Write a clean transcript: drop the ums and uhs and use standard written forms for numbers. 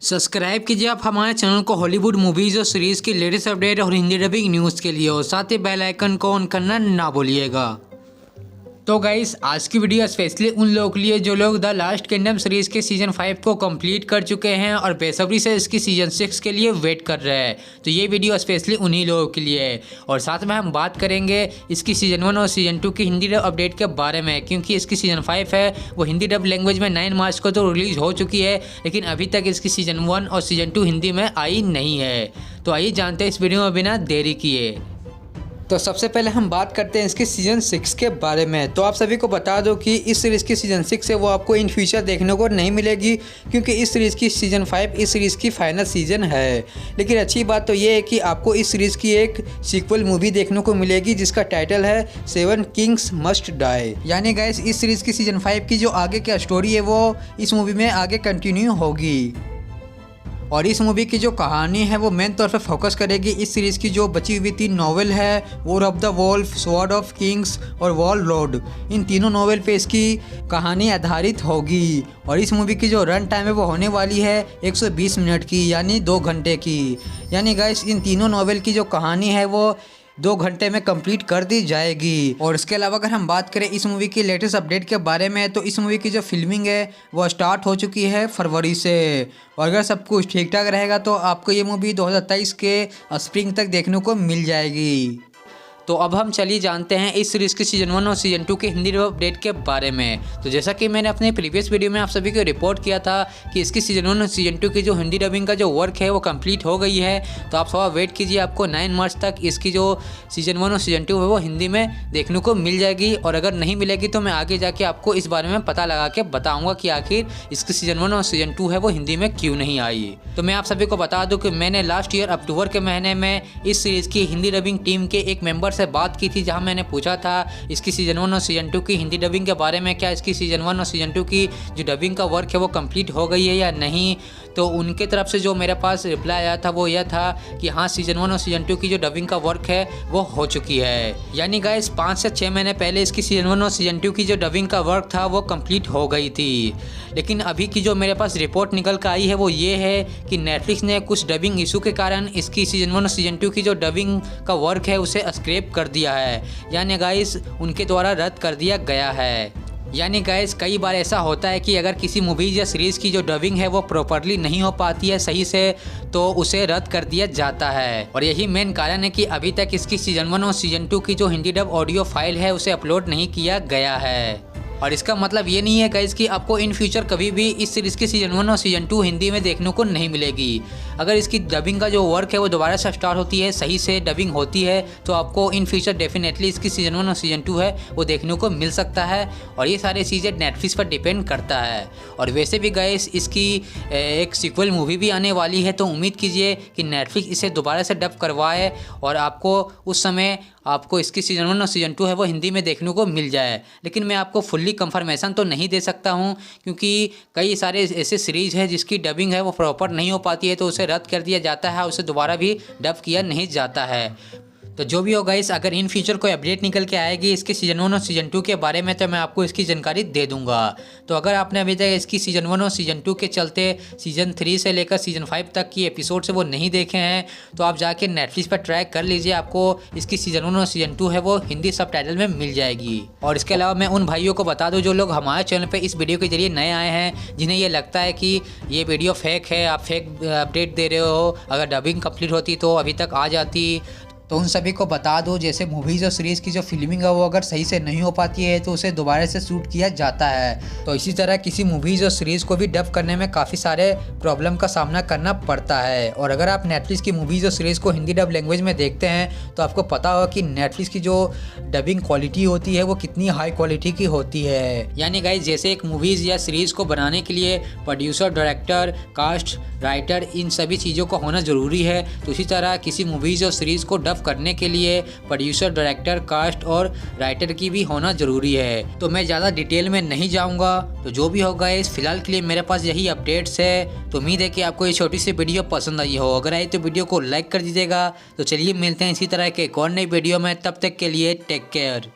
Subscribe कीजिए आप हमारे चैनल को हॉलीवुड मूवीज़ और सीरीज़ की लेटेस्ट अपडेट और हिंदी डबिंग न्यूज़ के लिए और साथ ही बेल आइकन को ऑन करना ना भूलिएगा। तो गाइस आज की वीडियो स्पेशली उन लोगों के लिए जो लोग द लास्ट किंगडम सीरीज़ के सीज़न 5 को कंप्लीट कर चुके हैं और बेसब्री से इसकी सीज़न 6 के लिए वेट कर रहे हैं। तो ये वीडियो स्पेशली उन्हीं लोगों के लिए है और साथ में हम बात करेंगे इसकी सीज़न 1 और सीज़न 2 की हिंदी डब अपडेट के बारे में, क्योंकि इसकी सीज़न 5 है वो हिंदी डब लैंग्वेज में 9 मार्च को तो रिलीज़ हो चुकी है, लेकिन अभी तक इसकी सीज़न 1 और सीज़न 2 हिंदी में आई नहीं है। तो आइए जानते हैं इस वीडियो में बिना देरी किए। तो सबसे पहले हम बात करते हैं इसके सीज़न 6 के बारे में। तो आप सभी को बता दो कि इस सीरीज़ की सीज़न 6 है वो आपको इन फ्यूचर देखने को नहीं मिलेगी, क्योंकि इस सीरीज़ की सीज़न 5 इस सीरीज़ की फाइनल सीज़न है। लेकिन अच्छी बात तो ये है कि आपको इस सीरीज़ की एक सीक्वल मूवी देखने को मिलेगी जिसका टाइटल है 7 किंग्स मस्ट डाई। यानी गाइस इस सीरीज़ की सीज़न 5 की जो आगे की स्टोरी है वो इस मूवी में आगे कंटिन्यू होगी और इस मूवी की जो कहानी है वो मेन तौर पे फोकस करेगी इस सीरीज़ की जो बची हुई 3 नॉवेल है war of the wolf, sword of kings और वॉल रोड। इन तीनों नॉवेल पे इसकी कहानी आधारित होगी और इस मूवी की जो रन टाइम है वो होने वाली है 120 मिनट की, यानी 2 घंटे की। यानी गाइस इन तीनों नॉवेल की जो कहानी है वो 2 घंटे में कंप्लीट कर दी जाएगी। और इसके अलावा अगर हम बात करें इस मूवी की लेटेस्ट अपडेट के बारे में, तो इस मूवी की जो फिल्मिंग है वो स्टार्ट हो चुकी है फरवरी से और अगर सब कुछ ठीक ठाक रहेगा तो आपको ये मूवी 2023 के स्प्रिंग तक देखने को मिल जाएगी। तो अब हम चलिए जानते हैं इस सीरीज़ के सीज़न 1 और सीज़न 2 के हिंदी डब अपडेट के बारे में। तो जैसा कि मैंने अपने प्रीवियस वीडियो में आप सभी को रिपोर्ट किया था कि इसकी सीज़न 1 और सीज़न 2 की जो हिंदी डबिंग का जो वर्क है वो कंप्लीट हो गई है। तो आप थोड़ा वेट कीजिए, आपको 9 मार्च तक इसकी जो सीज़न 1 और सीज़न 2 है वो हिंदी में देखने को मिल जाएगी। और अगर नहीं मिलेगी तो मैं आगे जाके आपको इस बारे में पता लगा के बताऊँगा कि आखिर इसकी सीज़न 1 और सीज़न 2 है वो हिंदी में क्यों नहीं आई। तो मैं आप सभी को बता दूँ कि मैंने लास्ट ईयर अक्टूबर के महीने में इस सीरीज़ की हिंदी डबिंग टीम के एक मेंबर से बात की थी, जहां मैंने पूछा था इसकी सीज़न 1 और सीज़न 2 की हिंदी डबिंग के बारे में, क्या इसकी सीज़न 1 और सीज़न 2 की जो डबिंग का वर्क है वो कंप्लीट हो गई है या नहीं। तो उनके तरफ से जो मेरे पास रिप्लाई आया था वो यह था कि हाँ, सीज़न 1 और सीज़न 2 की जो डबिंग का वर्क है वो हो चुकी है। यानी गाइस 5 से 6 महीने पहले इसकी सीज़न 1 और सीज़न 2 की जो डबिंग का वर्क था वो कंप्लीट हो गई थी। लेकिन अभी की जो मेरे पास रिपोर्ट निकल कर आई है वो ये है कि नेटफ्लिक्स ने कुछ डबिंग इशू के कारण इसकी सीज़न 1 और सीज़न 2 की जो डबिंग का वर्क है उसे स्क्रैप कर दिया है, यानी गाइस उनके द्वारा रद्द कर दिया गया है। यानी गाइस कई बार ऐसा होता है कि अगर किसी मूवीज़ या सीरीज़ की जो डबिंग है वो प्रॉपरली नहीं हो पाती है सही से, तो उसे रद्द कर दिया जाता है। और यही मेन कारण है कि अभी तक इसकी सीज़न 1 और सीज़न 2 की जो हिंदी डब ऑडियो फाइल है उसे अपलोड नहीं किया गया है। और इसका मतलब ये नहीं है गाइस कि आपको इन फ्यूचर कभी भी इस सीरीज़ की सीज़न 1 और सीज़न 2 हिंदी में देखने को नहीं मिलेगी। अगर इसकी डबिंग का जो वर्क है वो दोबारा से स्टार्ट होती है, सही से डबिंग होती है, तो आपको इन फ्यूचर डेफिनेटली इसकी सीज़न 1 और सीज़न 2 है वो देखने को मिल सकता है। और ये सारी चीज़ें नेटफ्लिक्स पर डिपेंड करता है। और वैसे भी गाइस इसकी एक सीक्वल मूवी भी आने वाली है, तो उम्मीद कीजिए कि नेटफ्लिक्स इसे दोबारा से डब करवाए और आपको उस समय आपको इसकी सीज़न 1 और सीज़न 2 है वो हिंदी में देखने को मिल जाए। लेकिन मैं आपको फुल्ली कंफर्मेशन तो नहीं दे सकता हूं, क्योंकि कई सारे ऐसे सीरीज़ है जिसकी डबिंग है वो प्रॉपर नहीं हो पाती है, तो उसे रद्द कर दिया जाता है, उसे दोबारा भी डब किया नहीं जाता है। तो जो भी हो गाइस, अगर इन फ्यूचर कोई अपडेट निकल के आएगी इसके सीज़न 1 और सीज़न 2 के बारे में तो मैं आपको इसकी जानकारी दे दूंगा। तो अगर आपने अभी तक इसकी सीज़न 1 और सीज़न 2 के चलते सीज़न 3 से लेकर सीज़न 5 तक की एपिसोड से वो नहीं देखे हैं तो आप जाके नेटफ्लिक्स पर ट्रैक कर लीजिए, आपको इसकी सीज़न 1 और सीज़न 2 है वो हिंदी सबटाइटल में मिल जाएगी। और इसके अलावा मैं उन भाइयों को बता दूँ जो लोग हमारे चैनल पर इस वीडियो के जरिए नए आए हैं, जिन्हें ये लगता है कि ये वीडियो फेक है, आप फेक अपडेट दे रहे हो, अगर डबिंग कंप्लीट होती तो अभी तक आ जाती, तो उन सभी को बता दो जैसे मूवीज़ और सीरीज़ की जो फिल्मिंग है वो अगर सही से नहीं हो पाती है तो उसे दोबारा से शूट किया जाता है। तो इसी तरह किसी मूवीज़ और सीरीज़ को भी डब करने में काफ़ी सारे प्रॉब्लम का सामना करना पड़ता है। और अगर आप नेटफ्लिक्स की मूवीज़ और सीरीज़ को हिंदी डब लैंग्वेज में देखते हैं तो आपको पता होगा कि नेटफ्लिक्स की जो डबिंग क्वालिटी होती है वो कितनी हाई क्वालिटी की होती है। यानी गाइस जैसे एक मूवीज़ या सीरीज़ को बनाने के लिए प्रोड्यूसर, डायरेक्टर, कास्ट, राइटर, इन सभी चीज़ों का होना ज़रूरी है, तो इसी तरह किसी मूवीज़ और सीरीज़ को डब करने के लिए प्रोड्यूसर, डायरेक्टर, कास्ट और राइटर की भी होना ज़रूरी है। तो मैं ज़्यादा डिटेल में नहीं जाऊँगा। तो जो भी होगा इस फिलहाल के लिए मेरे पास यही अपडेट्स है। तो उम्मीद है कि आपको ये छोटी सी वीडियो पसंद आई हो। अगर आई तो वीडियो को लाइक कर दीजिएगा। तो चलिए मिलते हैं इसी तरह के एक और नई वीडियो में, तब तक के लिए टेक केयर।